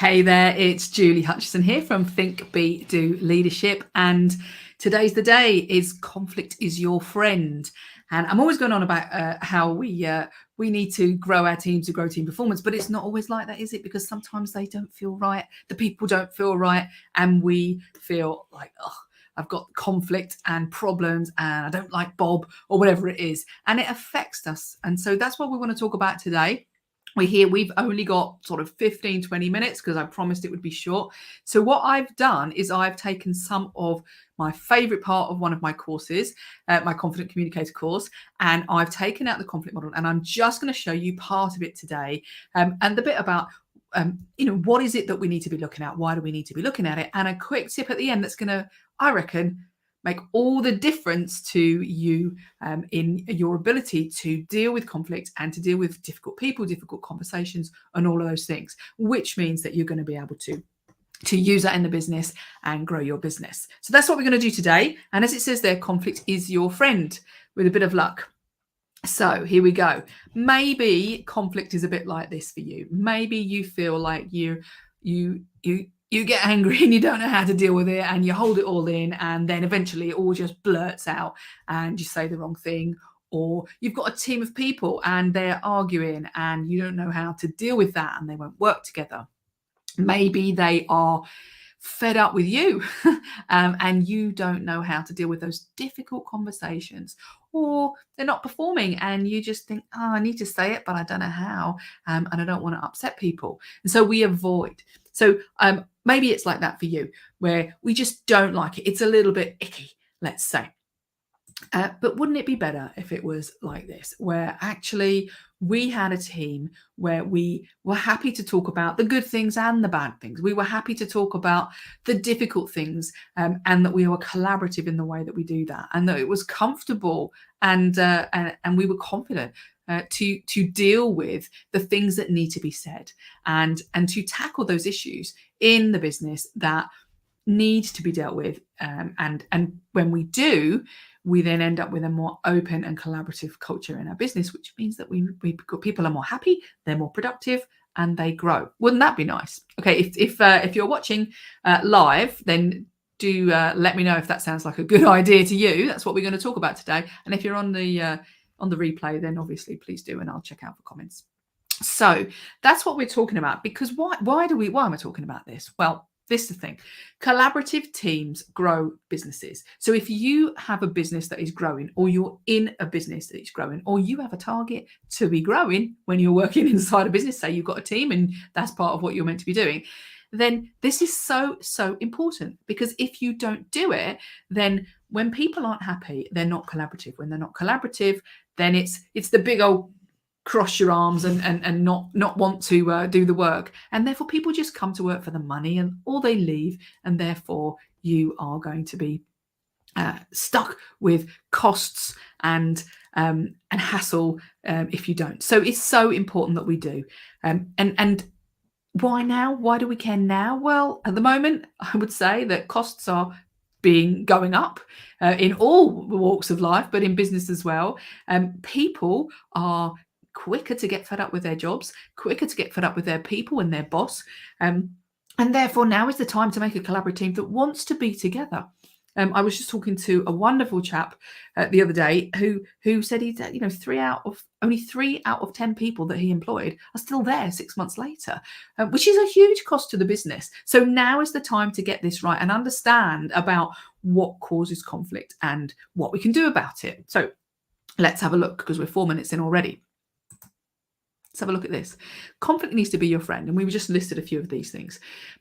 Hey there, it's Julie Hutchison here from Think, Be, Do Leadership. And today's the day is conflict is your friend. And I'm always going on about how we need to grow our teams to grow team performance, but it's not always like that, is it? Because sometimes they don't feel right. The people don't feel right. And we feel like, oh, I've got conflict and problems and I don't like Bob or whatever it is. And it affects us. And so that's what we want to talk about today. We've only got sort of 15, 20 minutes because I promised it would be short. So what I've done is I've taken some of my favorite part of one of my courses, my Confident Communicator course, and I've taken out the conflict model and I'm just going to show you part of it today, and the bit about what is it that we need to be looking at? Why do we need to be looking at it? And a quick tip at the end that's going to, I reckon, make all the difference to you in your ability to deal with conflict and to deal with difficult people, difficult conversations, and all of those things, which means that you're going to be able to use that in the business and grow your business. So that's what we're going to do today. And as it says there, conflict is your friend with a bit of luck. So here we go. Maybe conflict is a bit like this for you. Maybe you feel like you get angry and you don't know how to deal with it and you hold it all in, and then eventually it all just blurts out and you say the wrong thing. Or you've got a team of people and they're arguing and you don't know how to deal with that and they won't work together. Maybe they are fed up with you and you don't know how to deal with those difficult conversations, or they're not performing and you just think, oh, I need to say it, but I don't know how, and I don't want to upset people. And so we avoid. So maybe it's like that for you, where we just don't like it. It's a little bit icky, let's say. But wouldn't it be better if it was like this, where actually we had a team where we were happy to talk about the good things and the bad things. We were happy to talk about the difficult things, and that we were collaborative in the way that we do that, and that it was comfortable and we were confident to deal with the things that need to be said and to tackle those issues in the business that need to be dealt with. And when we do, we then end up with a more open and collaborative culture in our business, which means that people are more happy, they're more productive, and they grow. Wouldn't that be nice? Okay, if you're watching live, then do let me know if that sounds like a good idea to you. That's what we're going to talk about today. And if you're on the replay, then obviously please do, and I'll check out for comments. So that's what we're talking about. Because why am I talking about this? Well, this is the thing. Collaborative teams grow businesses. So if you have a business that is growing, or you're in a business that is growing, or you have a target to be growing when you're working inside a business, say you've got a team and that's part of what you're meant to be doing, then this is so important. Because if you don't do it, then when people aren't happy, they're not collaborative. When they're not collaborative, then it's the big old cross your arms and not want to do the work, and therefore people just come to work for the money or they leave, and therefore you are going to be stuck with costs and hassle if you don't. So it's so important that we do. And why now? Why do we care now? Well, at the moment, I would say that costs are going up in all walks of life, but in business as well. People are quicker to get fed up with their jobs, quicker to get fed up with their people and their boss. And therefore now is the time to make a collaborative team that wants to be together. I was just talking to a wonderful chap the other day who said he's only 3 out of 10 people that he employed are still there 6 months later, which is a huge cost to the business. So now is the time to get this right and understand about what causes conflict and what we can do about it. So let's have a look, because we're 4 minutes in already. Let's have a look at this. Conflict needs to be your friend. And we just listed a few of these things.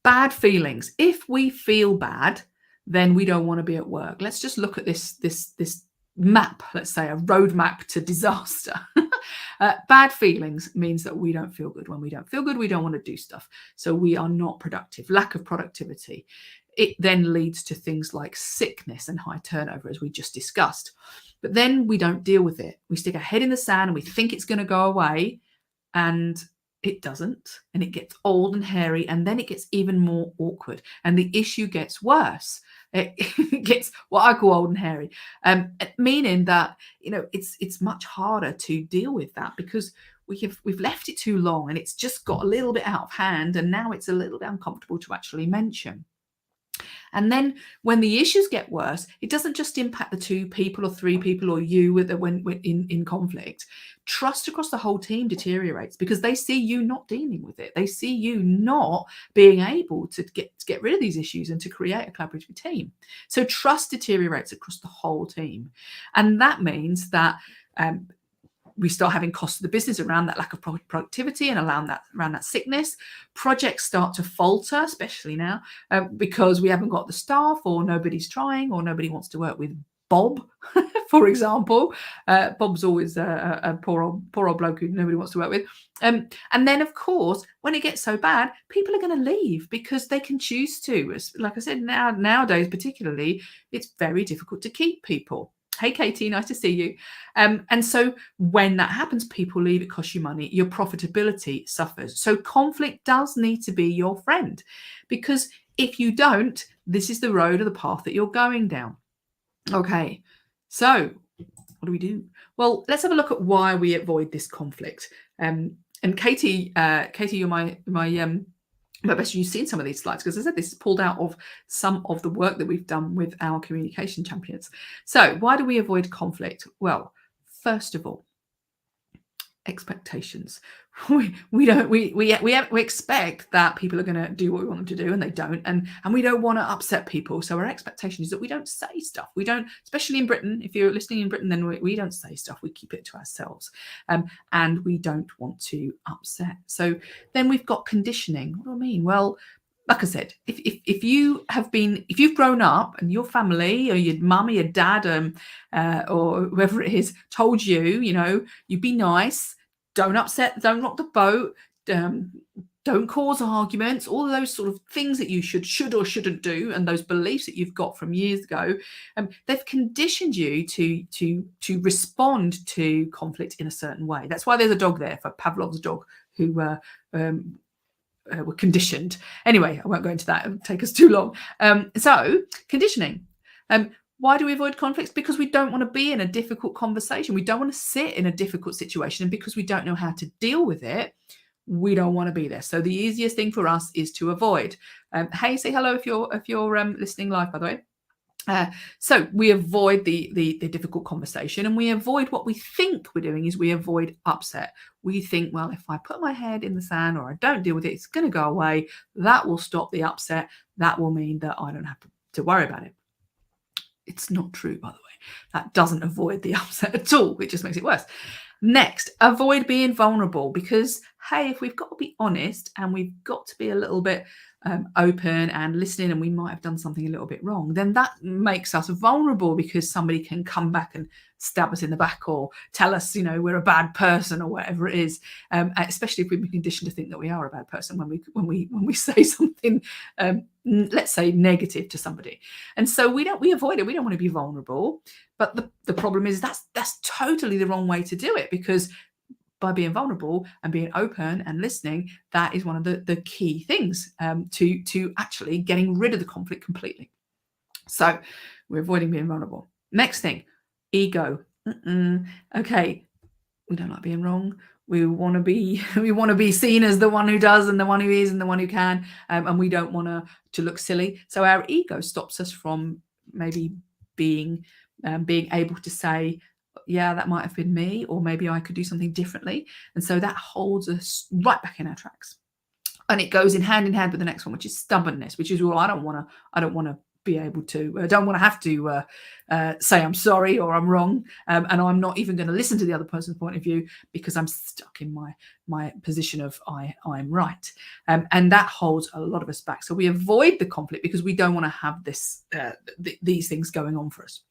Bad feelings. If we feel bad, then we don't want to be at work. Let's just look at this map, let's say a roadmap to disaster. Bad feelings means that we don't feel good. When we don't feel good, we don't want to do stuff. So we are not productive. Lack of productivity. It then leads to things like sickness and high turnover, as we just discussed. But then we don't deal with it. We stick our head in the sand and we think it's going to go away. And it doesn't, and it gets old and hairy, and then it gets even more awkward, and the issue gets worse. It gets what I call old and hairy, meaning that it's much harder to deal with that, because we've left it too long and it's just got a little bit out of hand, and now it's a little bit uncomfortable to actually mention. And then when the issues get worse, it doesn't just impact the 2 people or 3 people or you when in conflict. Trust across the whole team deteriorates because they see you not dealing with it. They see you not being able to get rid of these issues and to create a collaborative team. So trust deteriorates across the whole team. And that means that we start having costs of the business around that lack of productivity and around that sickness. Projects start to falter, especially now, because we haven't got the staff, or nobody's trying, or nobody wants to work with Bob, for example. Bob's always a poor old bloke who nobody wants to work with. And then, of course, when it gets so bad, people are going to leave because they can choose to. Like I said, nowadays particularly, it's very difficult to keep people. Hey, Katie, nice to see you. And so when that happens, people leave, it costs you money, your profitability suffers. So conflict does need to be your friend, because if you don't, this is the road or the path that you're going down. Okay, so what do we do? Well, let's have a look at why we avoid this conflict. And Katie, you're my best you've seen some of these slides, because as I said, this is pulled out of some of the work that we've done with our communication champions. So why do we avoid conflict? Well, first of all, expectations. We expect that people are going to do what we want them to do, and they don't, and we don't want to upset people. So our expectation is that we don't say stuff. We don't, especially in Britain. If you're listening in Britain, then we don't say stuff. We keep it to ourselves, and we don't want to upset. So then we've got conditioning. What do I mean? Well, like I said, if you've grown up and your family or your mum or your dad or whoever it is told you, you be nice, don't upset, don't rock the boat, don't cause arguments, all of those sort of things that you should or shouldn't do, and those beliefs that you've got from years ago, they've conditioned you to respond to conflict in a certain way. That's why there's a dog there, for Pavlov's dog, who were conditioned. Anyway, I won't go into that. It'll take us too long. So conditioning. Why do we avoid conflicts? Because we don't want to be in a difficult conversation. We don't want to sit in a difficult situation. And because we don't know how to deal with it, we don't want to be there. So the easiest thing for us is to avoid. Hey, say hello if you're listening live, by the way. So we avoid the difficult conversation, and we avoid what we think we're doing is we avoid upset. We think, well, if I put my head in the sand or I don't deal with it, it's going to go away. That will stop the upset. That will mean that I don't have to worry about it. It's not true, by the way. That doesn't avoid the upset at all. It just makes it worse. Next, avoid being vulnerable, because, hey, if we've got to be honest and we've got to be a little bit open and listening, and we might have done something a little bit wrong, then that makes us vulnerable, because somebody can come back and stab us in the back or tell us, we're a bad person or whatever it is. Especially if we've been conditioned to think that we are a bad person when we say something, let's say, negative to somebody. And so we avoid it. We don't want to be vulnerable. But the problem is that's totally the wrong way to do it, because by being vulnerable and being open and listening, that is one of the key things to actually getting rid of the conflict completely. So we're avoiding being vulnerable. Next thing, ego. Okay, we don't like being wrong. We want to be seen as the one who does and the one who is and the one who can, and we don't want to look silly. So our ego stops us from maybe being able to say, yeah, that might have been me, or maybe I could do something differently. And so that holds us right back in our tracks. And it goes in hand with the next one, which is stubbornness, which is, well, I don't want to be able to, I don't want to have to say I'm sorry or I'm wrong, and I'm not even going to listen to the other person's point of view, because I'm stuck in my position of I'm right, and that holds a lot of us back. So we avoid the conflict because we don't want to have this these things going on for us.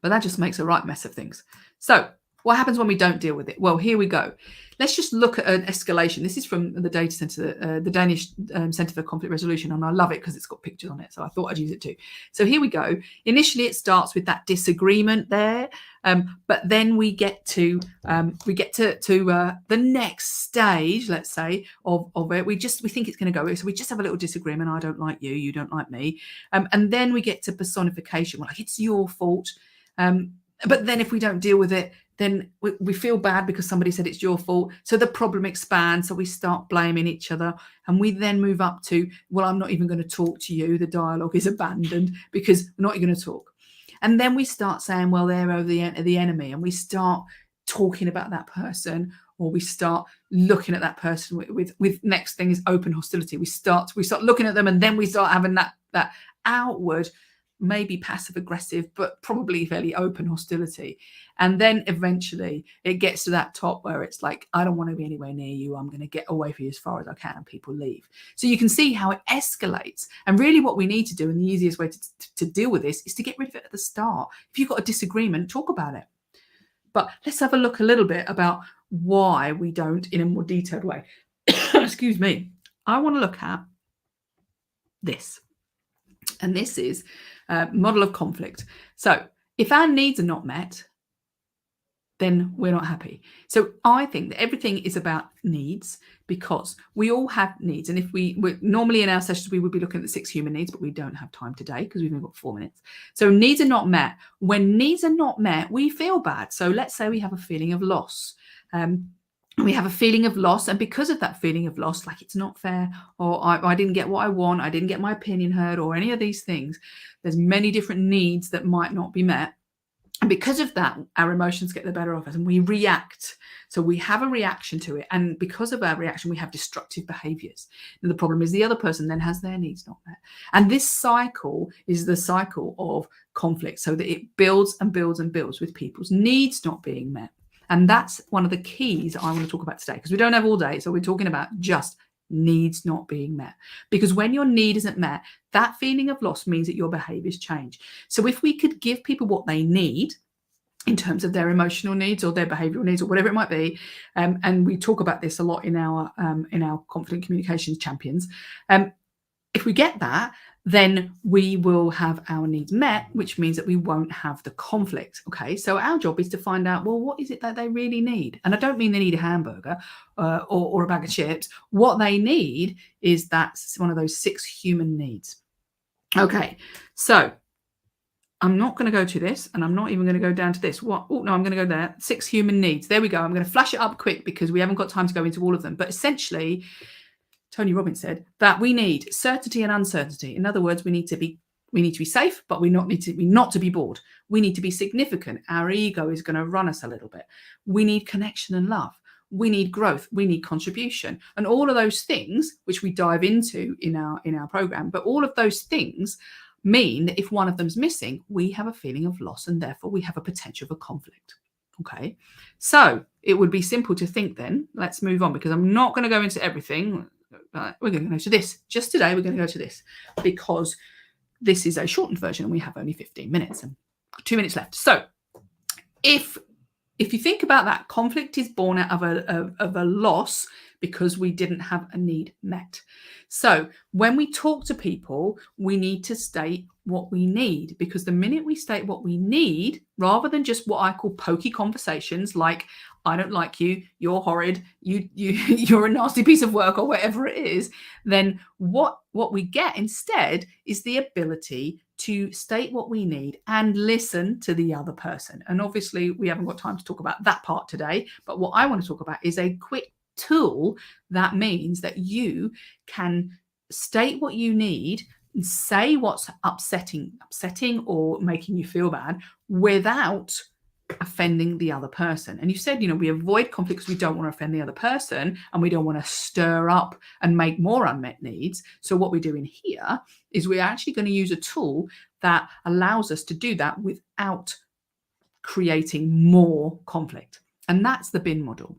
But that just makes a right mess of things. So what happens when we don't deal with it? Well, here we go. Let's just look at an escalation. This is from the data center, the Danish Center for Conflict Resolution, and I love it because it's got pictures on it. So I thought I'd use it too. So here we go. Initially, it starts with that disagreement there, but then we get to the next stage, let's say, of it. We think it's going to go. So we just have a little disagreement. I don't like you. You don't like me. And then we get to personification. Well, like, it's your fault. But then if we don't deal with it, then we feel bad because somebody said it's your fault. So the problem expands. So we start blaming each other. And we then move up to, well, I'm not even going to talk to you. The dialogue is abandoned because we're not going to talk. And then we start saying, well, they're the enemy. And we start talking about that person, or we start looking at that person with next thing is open hostility. We start looking at them, and then we start having that outward, maybe passive aggressive, but probably fairly open hostility. And then eventually it gets to that top where it's like, I don't want to be anywhere near you. I'm going to get away from you as far as I can. And people leave. So you can see how it escalates. And really what we need to do, and the easiest way to deal with this, is to get rid of it at the start. If you've got a disagreement, talk about it. But let's have a look a little bit about why we don't in a more detailed way. Excuse me. I want to look at this. And this is a model of conflict. So if our needs are not met, then we're not happy. So I think that everything is about needs, because we all have needs. And if we normally in our sessions, we would be looking at the 6 human needs, but we don't have time today because we've only got 4 minutes. So needs are not met. When needs are not met, we feel bad. So let's say we have a feeling of loss. We have a feeling of loss, and because of that feeling of loss, like it's not fair, or I didn't get what I want, I didn't get my opinion heard, or any of these things, there's many different needs that might not be met. And because of that, our emotions get the better of us and we react. So we have a reaction to it. And because of our reaction, we have destructive behaviors. And the problem is the other person then has their needs not met. And this cycle is the cycle of conflict, so that it builds and builds and builds with people's needs not being met. And that's one of the keys I want to talk about today, because we don't have all day. So we're talking about just needs not being met. Because when your need isn't met, that feeling of loss means that your behaviors change. So if we could give people what they need in terms of their emotional needs or their behavioral needs or whatever it might be, and we talk about this a lot in our conflict communications champions, if we get that, then we will have our needs met, which means that we won't have the conflict. Okay, so our job is to find out, well, what is it that they really need? And I don't mean they need a hamburger or a bag of chips. What they need is that's one of those 6 human needs. Okay, so I'm not going to go to this, and I'm not even going to go down to this. What? Oh, no, I'm going to go there. 6 human needs. There we go. I'm going to flash it up quick because we haven't got time to go into all of them. But essentially, Tony Robbins said that we need certainty and uncertainty. In other words, we need to be safe, but we not to be bored. We need to be significant. Our ego is going to run us a little bit. We need connection and love. We need growth. We need contribution, and all of those things, which we dive into in our program. But all of those things mean that if one of them's missing, we have a feeling of loss, and therefore we have a potential for conflict. Okay, so it would be simple to think then. Let's move on, because I'm not going to go into everything. We're going to go to this. Just today, we're going to go to this because this is a shortened version and we have only 15 minutes and 2 minutes left. So if you think about that, conflict is born out of a loss because we didn't have a need met. So when we talk to people, we need to state what we need, because the minute we state what we need, rather than just what I call pokey conversations like, I don't like you, you're horrid, you're a nasty piece of work, or whatever it is, then what we get instead is the ability to state what we need and listen to the other person. And obviously we haven't got time to talk about that part today, but what I want to talk about is a quick tool that means that you can state what you need and say what's upsetting or making you feel bad without offending the other person. And you said, we avoid conflict because we don't want to offend the other person and we don't want to stir up and make more unmet needs. So what we're doing here is we're actually going to use a tool that allows us to do that without creating more conflict. And that's the bin model.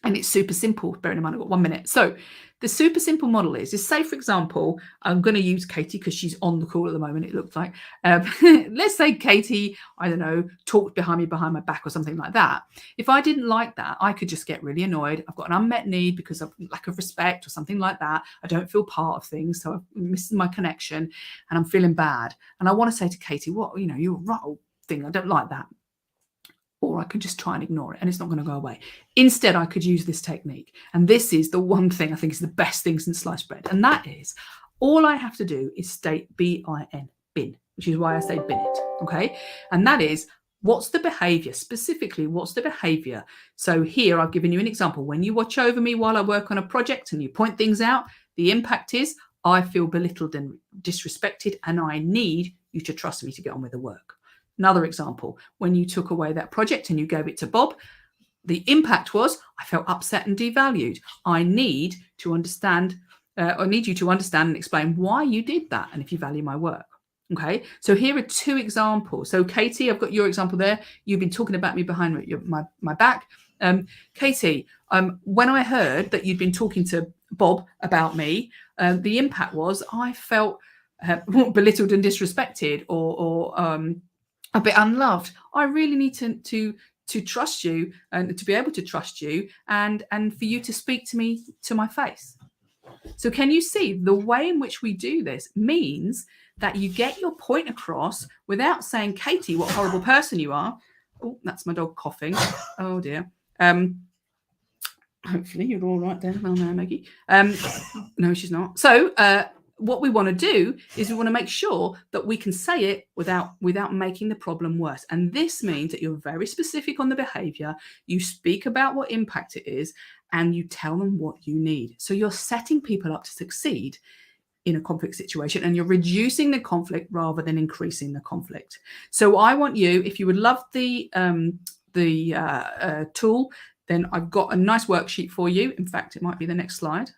And it's super simple, bearing in mind I've got 1 minute. So the super simple model is say, for example, I'm going to use Katie because she's on the call at the moment, it looks like. Let's say Katie, I don't know, talked behind my back or something like that. If I didn't like that, I could just get really annoyed. I've got an unmet need because of lack of respect or something like that. I don't feel part of things, so I'm missing my connection and I'm feeling bad. And I want to say to Katie, you're right thing, I don't like that. Or I could just try and ignore it and it's not going to go away. Instead, I could use this technique. And this is the one thing I think is the best thing since sliced bread. And that is, all I have to do is state B-I-N, bin, which is why I say bin it, okay? And that is, What's the behavior? Specifically, what's the behavior? So here I've given you an example. When you watch over me while I work on a project and you point things out, the impact is I feel belittled and disrespected, and I need you to trust me to get on with the work. Another example, when you took away that project and you gave it to Bob, the impact was I felt upset and devalued. I need to understand, I need you to understand and explain why you did that and if you value my work. Okay, so here are two examples. So Katie, I've got your example there. You've been talking about me behind my back. Katie, when I heard that you'd been talking to Bob about me, the impact was I felt belittled and disrespected, or a bit unloved. I really need to trust you and to be able to trust you, and for you to speak to me to my face. So can you see the way in which we do this means that you get your point across without saying, Katie, what a horrible person you are. Oh, that's my dog coughing. Oh dear. Hopefully you're all right there. Oh no, Maggie. No, she's not. So what we want to do is we want to make sure that we can say it without making the problem worse. And this means that you're very specific on the behavior. You speak about what impact it is, and you tell them what you need. So you're setting people up to succeed in a conflict situation, and you're reducing the conflict rather than increasing the conflict. So I want you, if you would love the tool, then I've got a nice worksheet for you. In fact, it might be the next slide.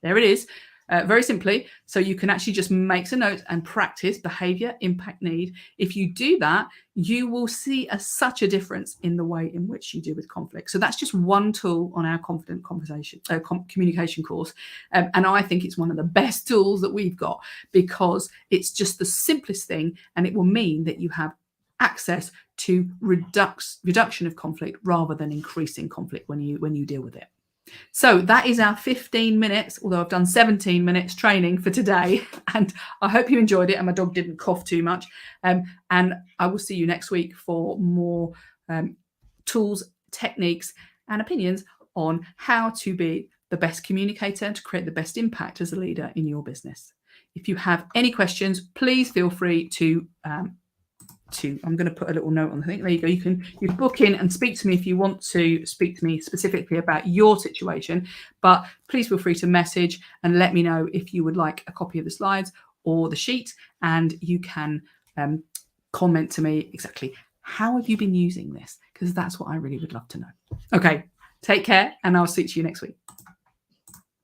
There it is. Very simply, so you can actually just make some notes and practice behavior, impact, need. If you do that, you will see such a difference in the way in which you deal with conflict. So that's just one tool on our confident conversation communication course. And I think it's one of the best tools that we've got, because it's just the simplest thing, and it will mean that you have access to reduction of conflict rather than increasing conflict when you deal with it. So that is our 15 minutes, although I've done 17 minutes training for today, and I hope you enjoyed it and my dog didn't cough too much. And I will see you next week for more tools, techniques and opinions on how to be the best communicator and to create the best impact as a leader in your business. If you have any questions, please feel free to I'm going to put a little note on the thing. There you go. You book in and speak to me if you want to speak to me specifically about your situation, but please feel free to message and let me know if you would like a copy of the slides or the sheet, and you can comment to me exactly how have you been using this, because that's what I really would love to know. Okay, take care, and I'll speak to you next week.